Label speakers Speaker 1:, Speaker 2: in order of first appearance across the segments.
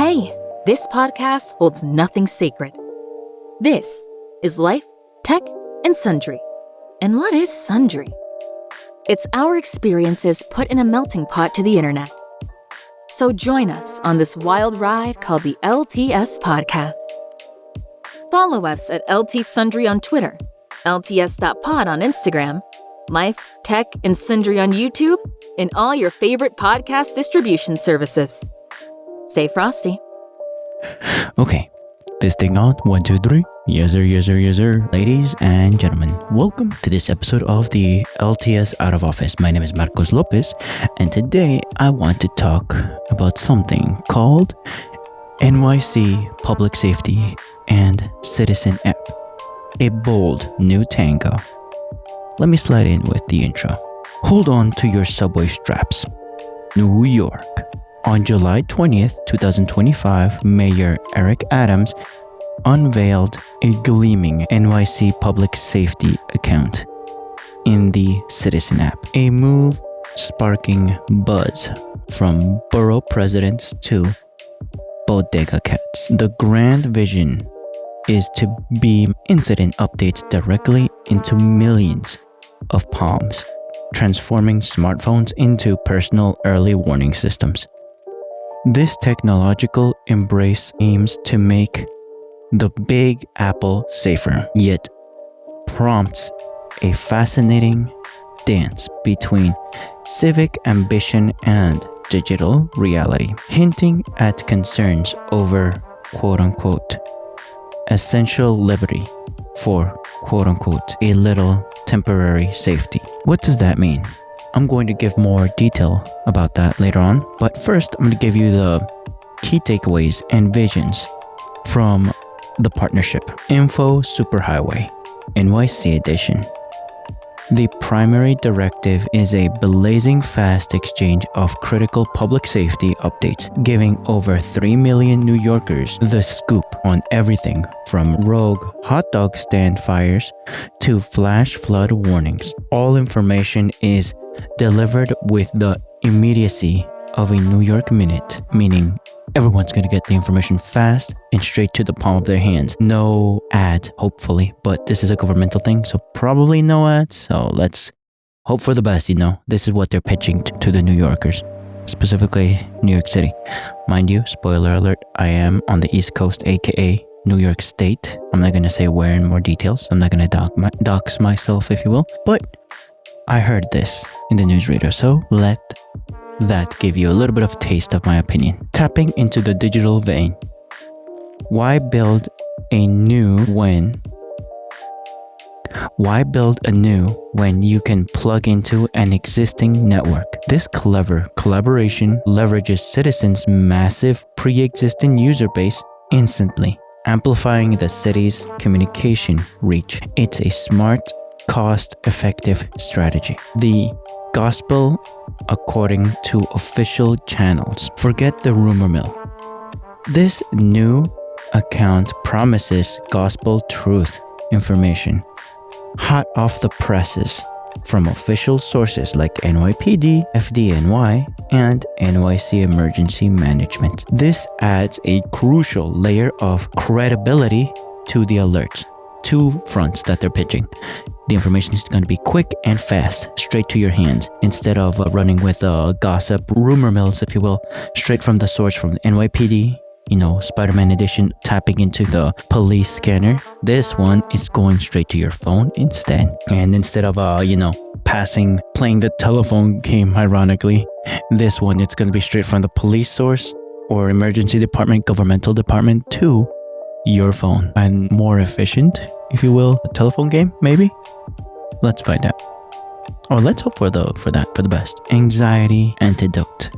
Speaker 1: Hey, this podcast holds nothing sacred. This is Life, Tech, and Sundry. And what is Sundry? It's our experiences put in a melting pot to the internet. So join us on this wild ride called the LTS Podcast. Follow us at LT Sundry on Twitter, LTS.pod on Instagram, Life, Tech, and Sundry on YouTube, and all your favorite podcast distribution services. Stay frosty.
Speaker 2: Okay, this thing on 1, 2, 3. Yes sir. Ladies and gentlemen, welcome to this episode of the LTS Out of Office. My name is Marcos Lopez, and today I want to talk about something called NYC Public Safety and Citizen App, a bold new tango. Let me slide in with the intro. Hold on to your subway straps. New York. On July 20th, 2025, Mayor Eric Adams unveiled a gleaming NYC public safety account in the Citizen app, a move sparking buzz from borough presidents to bodega cats. The grand vision is to beam incident updates directly into millions of palms, transforming smartphones into personal early warning systems. This technological embrace aims to make the Big Apple safer, yet prompts a fascinating dance between civic ambition and digital reality, hinting at concerns over quote-unquote essential liberty for quote-unquote a little temporary safety. What does that mean? I'm going to give more detail about that later on, but first I'm going to give you the key takeaways and visions from the partnership. Info Superhighway, NYC Edition. The primary directive is a blazing fast exchange of critical public safety updates, giving over 3 million New Yorkers the scoop on everything from rogue hot dog stand fires to flash flood warnings. All information is delivered with the immediacy of a New York minute, meaning everyone's going to get the information fast and straight to the palm of their hands. No ads, hopefully, but this is a governmental thing, so probably no ads. So let's hope for the best, This is what they're pitching to the New Yorkers, specifically New York City. Mind you, spoiler alert, I am on the East Coast, aka New York State. I'm not going to say where in more details. I'm not going to dox myself, if you will, but I heard this in the newsreader, so let that give you a little bit of taste of my opinion. Tapping into the digital vein. Why build anew when you can plug into an existing network? This clever collaboration leverages citizens' massive pre-existing user base instantly, amplifying the city's communication reach. It's a smart, cost-effective strategy. The gospel according to official channels. Forget the rumor mill. This new account promises gospel truth information, hot off the presses from official sources like NYPD, FDNY, and NYC Emergency Management. This adds a crucial layer of credibility to the alerts. Two fronts that they're pitching. The information is going to be quick and fast, straight to your hands, instead of running with gossip, rumor mills, if you will, straight from the source from the NYPD, Spider-Man edition, tapping into the police scanner. This one is going straight to your phone instead. And instead of, playing the telephone game, ironically, this one, it's going to be straight from the police source or emergency department, governmental department to your phone, and more efficient, if you will, a telephone game, maybe? Let's find out. Or let's hope for the best. Anxiety Antidote,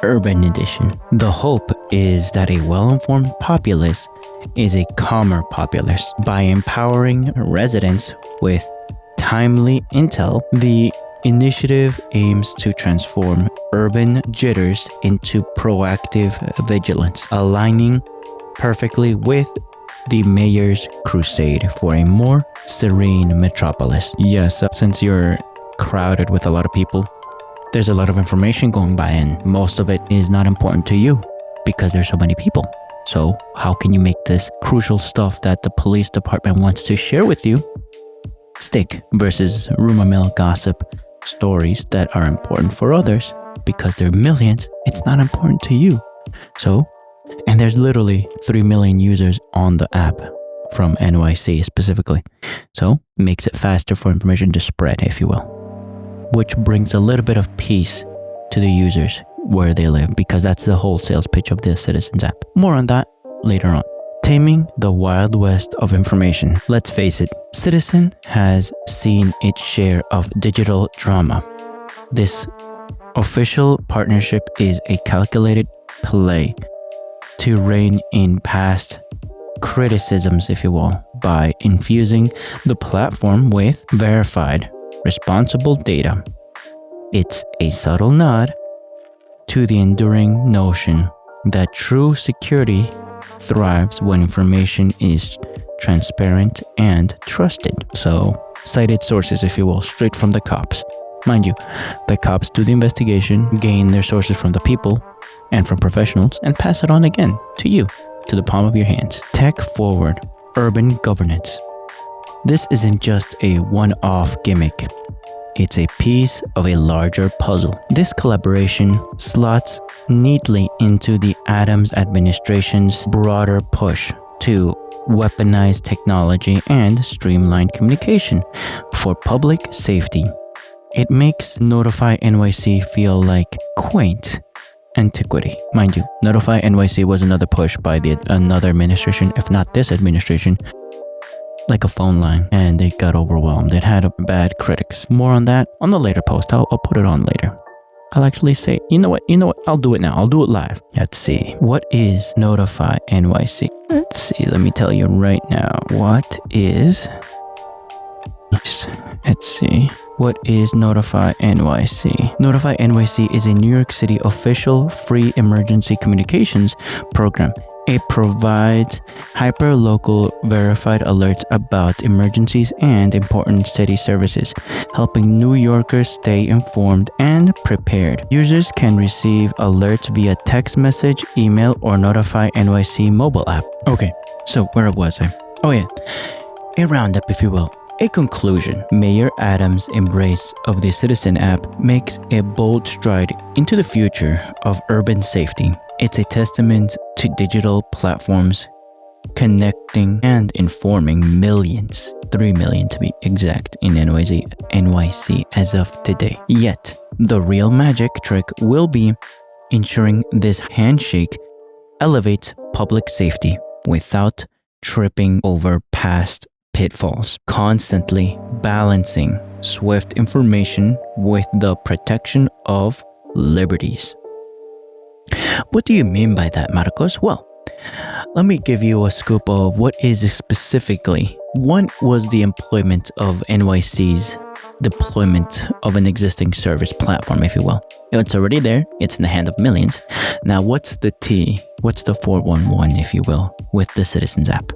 Speaker 2: Urban Edition. The hope is that a well-informed populace is a calmer populace. By empowering residents with timely intel, the initiative aims to transform urban jitters into proactive vigilance, aligning perfectly with the mayor's crusade for a more serene metropolis. Yes, since you're crowded with a lot of people, there's a lot of information going by and most of it is not important to you because there's so many people. So how can you make this crucial stuff that the police department wants to share with you stick versus rumor mill gossip stories that are important for others because they're millions, it's not important to you. So, and there's literally 3 million users on the app from NYC specifically. So makes it faster for information to spread, if you will, which brings a little bit of peace to the users where they live, because that's the whole sales pitch of the Citizens app. More on that later on. Taming the Wild West of information. Let's face it, Citizen has seen its share of digital drama. This official partnership is a calculated play to rein in past criticisms, if you will, by infusing the platform with verified, responsible data. It's a subtle nod to the enduring notion that true security thrives when information is transparent and trusted. So, cited sources, if you will, straight from the cops. Mind you, the cops do the investigation, gain their sources from the people and from professionals, and pass it on again to you, to the palm of your hands. Tech-forward urban governance. This isn't just a one-off gimmick. It's a piece of a larger puzzle. This collaboration slots neatly into the Adams administration's broader push to weaponize technology and streamline communication for public safety. It makes Notify NYC feel like quaint antiquity. Mind you, Notify NYC was another push by another administration, if not this administration, like a phone line, and it got overwhelmed. It had bad critics. More on that on the later post. I'll put it on later. I'll actually say, you know what, I'll do it now. I'll do it live. Let's see. What is Notify NYC? Let's see. Let me tell you right now. What is Notify NYC? Notify NYC is a New York City official free emergency communications program. It provides hyper-local verified alerts about emergencies and important city services, helping New Yorkers stay informed and prepared. Users can receive alerts via text message, email, or Notify NYC mobile app. Okay, so where was I? Oh yeah, a roundup, if you will. A conclusion. Mayor Adams' embrace of the Citizen app makes a bold stride into the future of urban safety. It's a testament to digital platforms connecting and informing millions, 3 million to be exact, in NYC as of today. Yet, the real magic trick will be ensuring this handshake elevates public safety without tripping over past pitfalls, constantly balancing swift information with the protection of liberties. What do you mean by that, Marcos? Well, let me give you a scoop of what is specifically. One was the employment of NYC's deployment of an existing service platform, if you will. It's already there. It's in the hand of millions. Now, what's the T? What's the 411, if you will, with the Citizens app?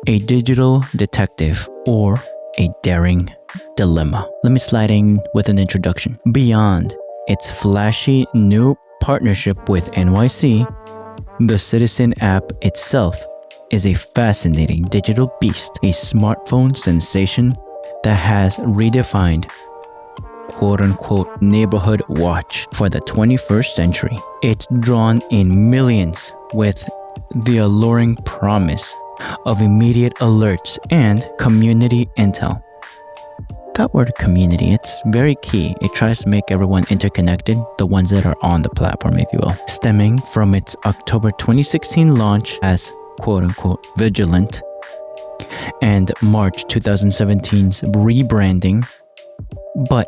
Speaker 2: A digital detective or a daring dilemma. Let me slide in with an introduction. Beyond its flashy new partnership with NYC, the Citizen app itself is a fascinating digital beast, a smartphone sensation that has redefined quote-unquote neighborhood watch for the 21st century. It's drawn in millions with the alluring promise of immediate alerts and community intel. That word community, it's very key. It tries to make everyone interconnected, the ones that are on the platform, if you will. Stemming from its October 2016 launch as quote-unquote vigilant and March 2017's rebranding. But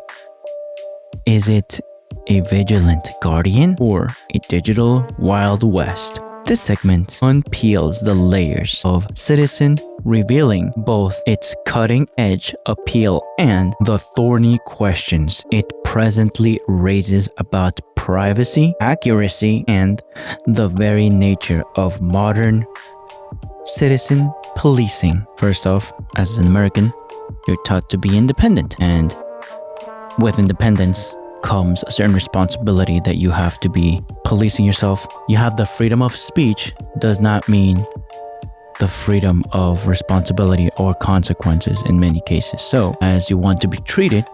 Speaker 2: is it a vigilant guardian or a digital Wild West? This segment unpeels the layers of Citizen, revealing both its cutting-edge appeal and the thorny questions it presently raises about privacy, accuracy, and the very nature of modern citizen policing. First off, as an American, you're taught to be independent, and with independence comes a certain responsibility that you have to be policing yourself. You have the freedom of speech, does not mean the freedom of responsibility or consequences in many cases. So as you want to be treated,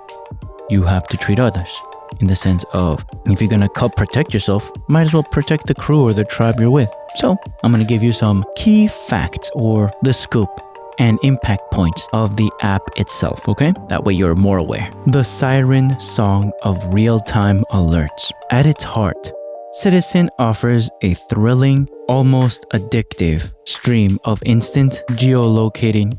Speaker 2: you have to treat others. In the sense of, if you're gonna protect yourself, might as well protect the crew or the tribe you're with. So I'm gonna give you some key facts or the scoop and impact points of the app itself, okay? That way you're more aware. The siren song of real-time alerts. At its heart, Citizen offers a thrilling, almost addictive stream of instant geolocating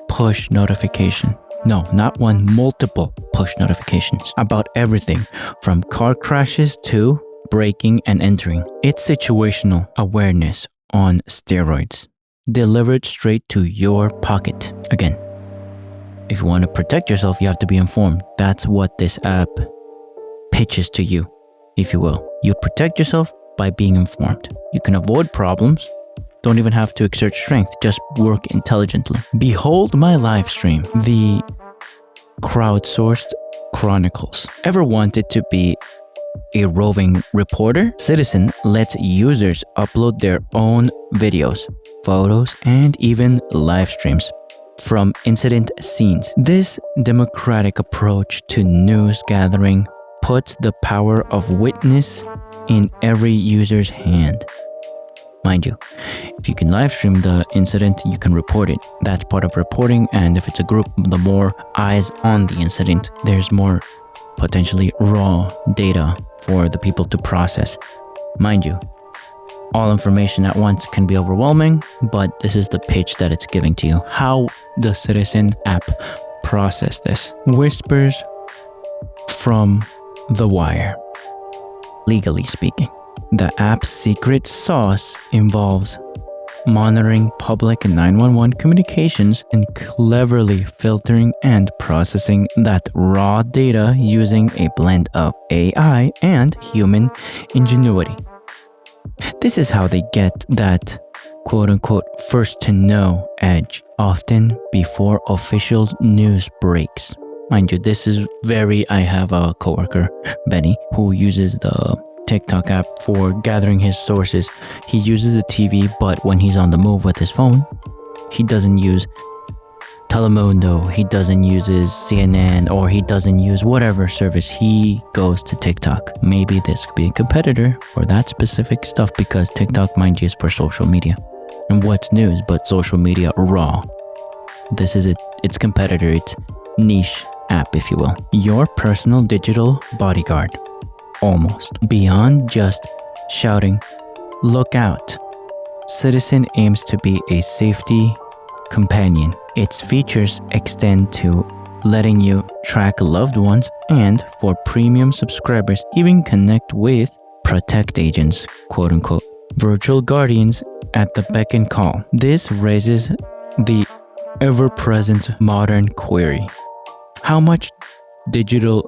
Speaker 2: push notification. No, not one, multiple push notifications about everything from car crashes to breaking and entering. It's situational awareness on steroids, delivered straight to your pocket. Again, if you want to protect yourself, you have to be informed. That's what this app pitches to you, if you will. You protect yourself by being informed. You can avoid problems. Don't even have to exert strength, just work intelligently. Behold my live stream, the crowdsourced chronicles. Ever wanted to be a roving reporter? Citizen lets users upload their own videos, photos, and even live streams from incident scenes. This democratic approach to news gathering puts the power of witness in every user's hand. Mind you, if you can live stream the incident, you can report it. That's part of reporting, and if it's a group, the more eyes on the incident, there's more potentially raw data for the people to process. Mind you, all information at once can be overwhelming, but this is the pitch that it's giving to you. How the Citizen app process this. Whispers from the wire. Legally speaking, the app's secret sauce involves monitoring public 911 communications and cleverly filtering and processing that raw data using a blend of AI and human ingenuity. This is how they get that quote-unquote first to know edge, often before official news breaks. Mind you, this is I have a coworker, Benny, who uses the TikTok app for gathering his sources. He uses the TV, but when he's on the move with his phone, he doesn't use Telemundo, he doesn't use his CNN, or he doesn't use whatever service. He goes to TikTok. Maybe this could be a competitor for that specific stuff, because TikTok, mind you, is for social media. And what's news but social media raw? This is it. It's competitor. It's niche app, if you will. Your personal digital bodyguard. Almost. Beyond just shouting, "Look out!" Citizen aims to be a safety companion. Its features extend to letting you track loved ones, and for premium subscribers, even connect with protect agents, quote unquote, virtual guardians at the beck and call. This raises the ever-present modern query. How much digital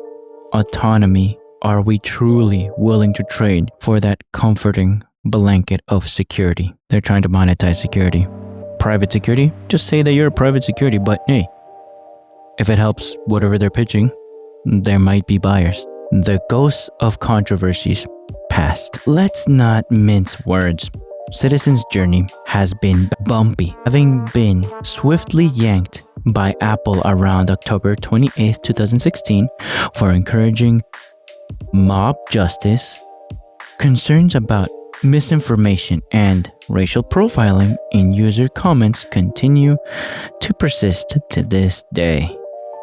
Speaker 2: autonomy are we truly willing to trade for that comforting blanket of security? They're trying to monetize security. Private security? Just say that you're a private security, but hey, if it helps whatever they're pitching, there might be buyers. The ghosts of controversies past. Let's not mince words. Citizen's journey has been bumpy, having been swiftly yanked by Apple around October 28, 2016 for encouraging mob justice. Concerns about misinformation and racial profiling in user comments continue to persist to this day.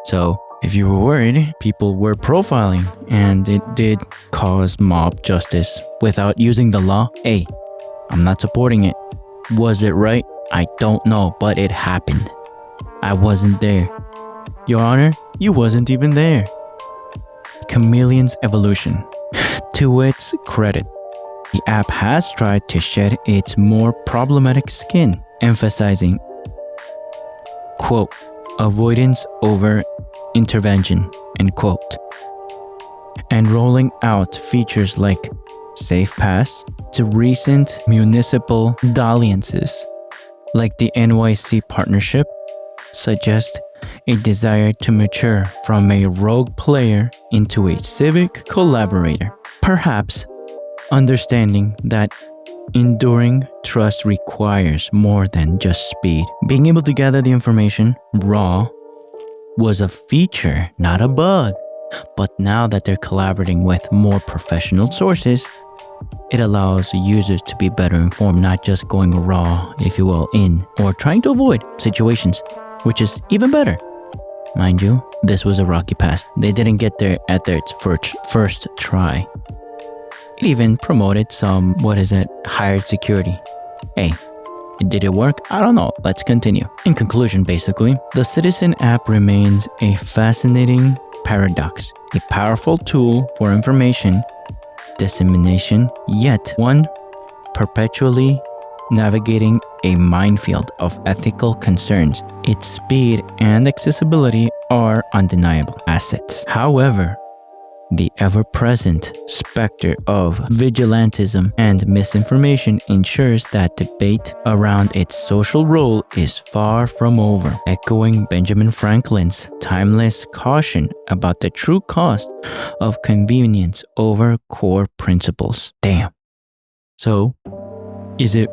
Speaker 2: So if you were worried, people were profiling and it did cause mob justice without using the law. Hey, I'm not supporting it. Was it right? I don't know, but it happened. I wasn't there. Your Honor, you wasn't even there. Chameleon's evolution. To its credit, the app has tried to shed its more problematic skin, emphasizing, quote, avoidance over intervention, end quote, and rolling out features like Safe Pass to recent municipal dalliances like the NYC partnership suggest a desire to mature from a rogue player into a civic collaborator. Perhaps understanding that enduring trust requires more than just speed. Being able to gather the information raw was a feature, not a bug. But now that they're collaborating with more professional sources, it allows users to be better informed, not just going raw, if you will, in or trying to avoid situations, which is even better. Mind you, this was a rocky path. They didn't get there at their first try. It even promoted some, hired security. Hey, did it work? I don't know. Let's continue. In conclusion, basically, the Citizen app remains a fascinating paradox, a powerful tool for information dissemination, yet one perpetually navigating a minefield of ethical concerns. Its speed and accessibility are undeniable assets. However, the ever-present specter of vigilantism and misinformation ensures that debate around its social role is far from over, echoing Benjamin Franklin's timeless caution about the true cost of convenience over core principles. Damn. So, is it,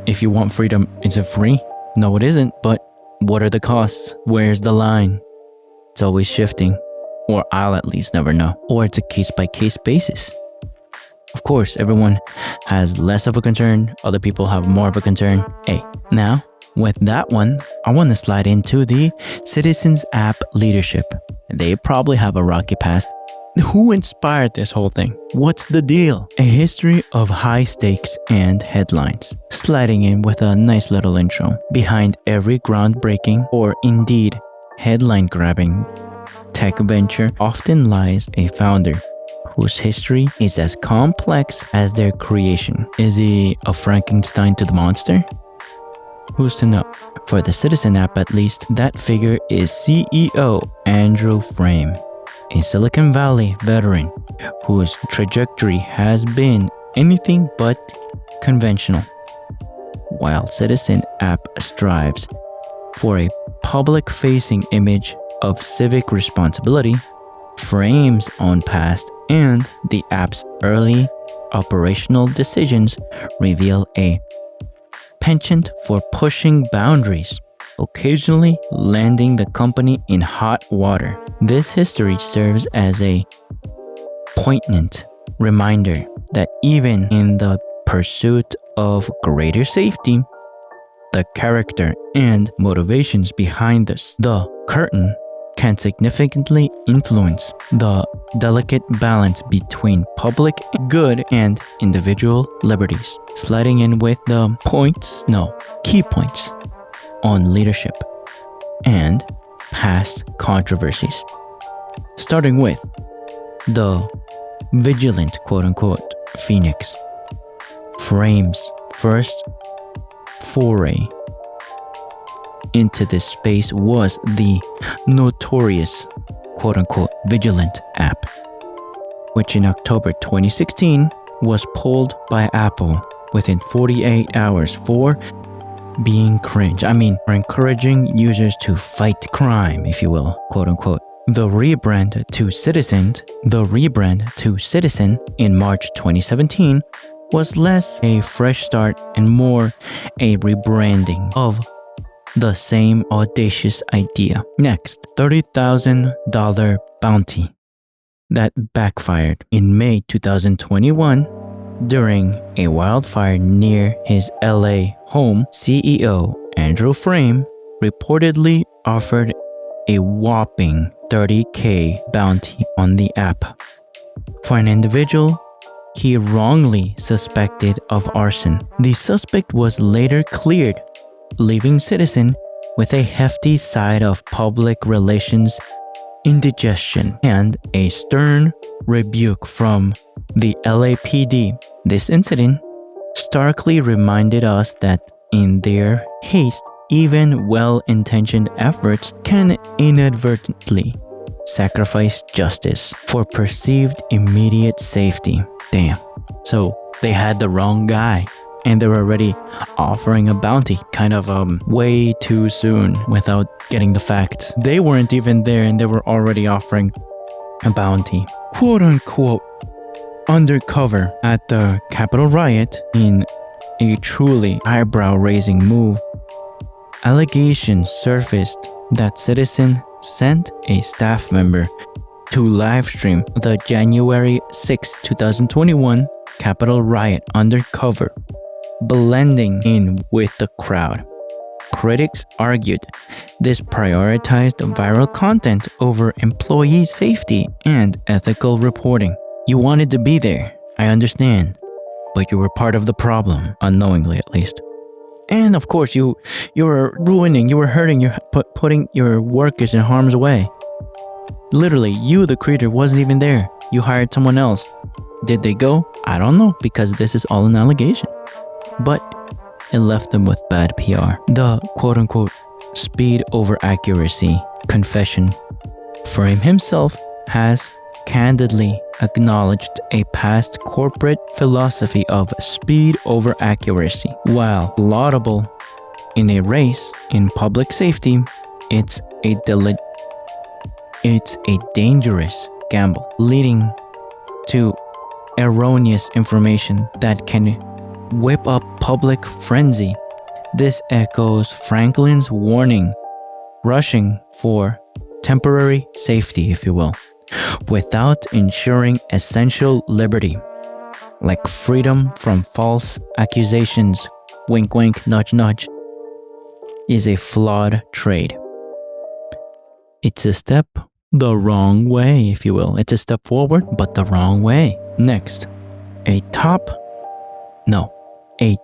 Speaker 2: if you want freedom, is it free? No, it isn't, but what are the costs? Where's the line? It's always shifting. Or I'll at least never know. Or it's a case-by-case basis. Of course, everyone has less of a concern. Other people have more of a concern. Hey, now, with that one, I want to slide into the Citizens app leadership. They probably have a rocky past. Who inspired this whole thing? What's the deal? A history of high stakes and headlines. Sliding in with a nice little intro. Behind every groundbreaking, or indeed headline-grabbing tech venture often lies a founder whose history is as complex as their creation. Is he a Frankenstein to the monster? Who's to know? For the Citizen app at least, that figure is CEO Andrew Frame, a Silicon Valley veteran whose trajectory has been anything but conventional. While Citizen app strives for a public-facing image of civic responsibility, Frame's own past and the app's early operational decisions reveal a penchant for pushing boundaries, occasionally landing the company in hot water. This history serves as a poignant reminder that even in the pursuit of greater safety, the character and motivations behind the curtain can significantly influence the delicate balance between public good and individual liberties. Sliding in with the key points on leadership and past controversies. Starting with the vigilant quote-unquote Phoenix. Frame's first foray into this space was the notorious quote-unquote vigilant app, which in October 2016 was pulled by Apple within 48 hours for being cringe. For encouraging users to fight crime, if you will, quote-unquote. The rebrand to Citizen in March 2017 was less a fresh start and more a rebranding of the same audacious idea. Next, $30,000 bounty that backfired. In May 2021, during a wildfire near his LA home, CEO Andrew Frame reportedly offered a whopping $30,000 bounty on the app for an individual he wrongly suspected of arson. The suspect was later cleared, leaving Citizen with a hefty side of public relations indigestion and a stern rebuke from the LAPD. This incident starkly reminded us that in their haste, even well-intentioned efforts can inadvertently sacrifice justice for perceived immediate safety. Damn. So they had the wrong guy and they were already offering a bounty kind of way too soon without getting the facts. They weren't even there and they were already offering a bounty, quote unquote, undercover at the Capitol riot. In a truly eyebrow-raising move, allegations surfaced that citizen sent a staff member to livestream the January 6, 2021 Capitol riot undercover, blending in with the crowd. Critics argued this prioritized viral content over employee safety and ethical reporting. You wanted to be there, I understand, but you were part of the problem, unknowingly at least. And of course, you were ruining, you were hurting, you're putting your workers in harm's way. Literally, you, the creator, wasn't even there. You hired someone else. Did they go? I don't know, because this is all an allegation. But it left them with bad PR. The quote-unquote speed over accuracy confession. Frame himself has candidly acknowledged a past corporate philosophy of speed over accuracy. While laudable in a race in public safety, it's a dangerous gamble, leading to erroneous information that can whip up public frenzy. This echoes Franklin's warning, rushing for temporary safety, if you will, without ensuring essential liberty, like freedom from false accusations, wink wink, nudge nudge, is a flawed trade. It's a step the wrong way, if you will. It's a step forward, but the wrong way. Next, a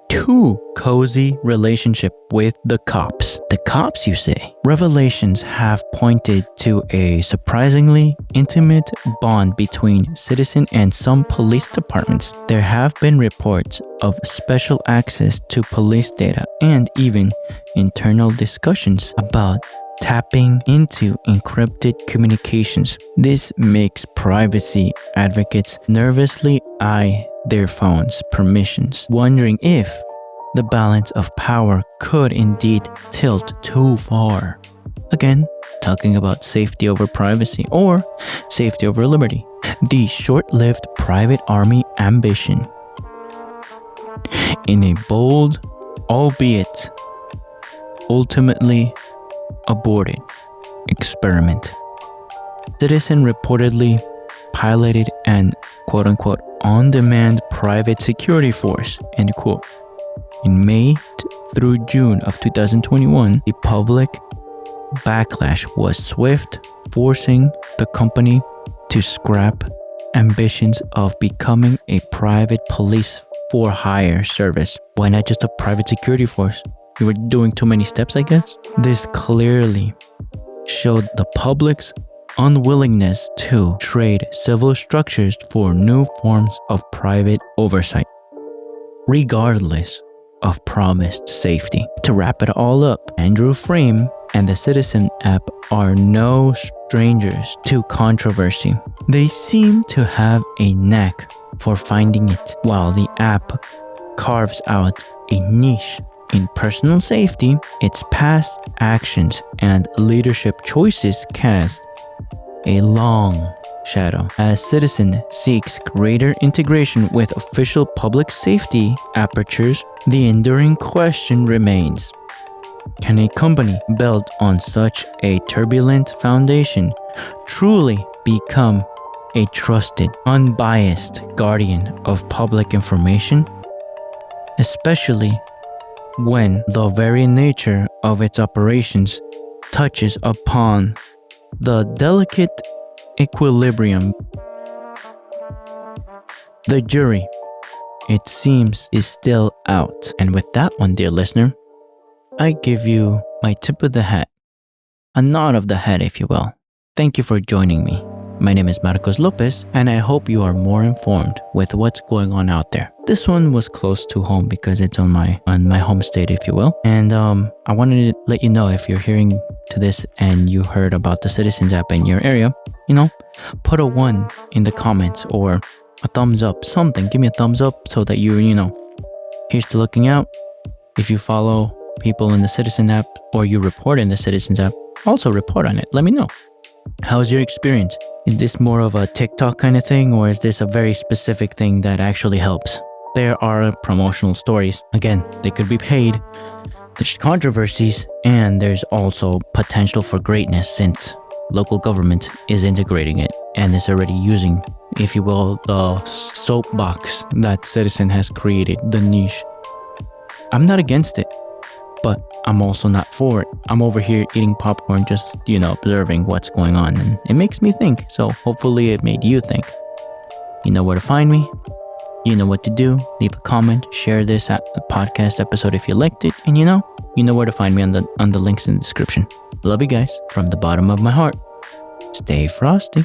Speaker 2: too cozy relationship with the cops. The cops, you say? Revelations have pointed to a surprisingly intimate bond between citizen and some police departments. There have been reports of special access to police data and even internal discussions about tapping into encrypted communications. This makes privacy advocates nervously eye their phone's permissions, wondering if the balance of power could indeed tilt too far. Again, talking about safety over privacy or safety over liberty. The short-lived private army ambition. In a bold, albeit ultimately aborted experiment, citizen reportedly piloted an quote-unquote on-demand private security force, end quote. In May through June of 2021, the public backlash was swift, forcing the company to scrap ambitions of becoming a private police for hire service. Why not just a private security force? You were doing too many steps, I guess? This clearly showed the public's unwillingness to trade civil structures for new forms of private oversight, regardless of promised safety. To wrap it all up, Andrew Frame and the Citizen app are no strangers to controversy. They seem to have a knack for finding it. While the app carves out a niche in personal safety, its past actions and leadership choices cast a long shadow. As Citizen seeks greater integration with official public safety apertures, the enduring question remains: can a company built on such a turbulent foundation truly become a trusted, unbiased guardian of public information? Especially when the very nature of its operations touches upon the delicate equilibrium. The jury, it seems, is still out. And with that one, dear listener, I give you my tip of the hat, a nod of the head, if you will. Thank you for joining me. My name is Marcos Lopez, and I hope you are more informed with what's going on out there. This one was close to home because it's on my home state, if you will. And I wanted to let you know, if you're hearing to this and you heard about the Citizens app in your area, put a 1 in the comments or a thumbs up, something. Give me a thumbs up so that you Here's to looking out. If you follow people in the Citizen app or you report in the Citizens app, also report on it. Let me know. How's your experience? Is this more of a TikTok kind of thing, or is this a very specific thing that actually helps? There are promotional stories. Again, they could be paid. There's controversies, and there's also potential for greatness since local government is integrating it and is already using, if you will, the soapbox that Citizen has created, the niche. I'm not against it, but I'm also not for it. I'm over here eating popcorn, just, observing what's going on, and it makes me think. So hopefully it made you think. You know where to find me. You know what to do. Leave a comment, share this podcast episode if you liked it, and you know where to find me on the links in the description. Love you guys from the bottom of my heart. Stay frosty.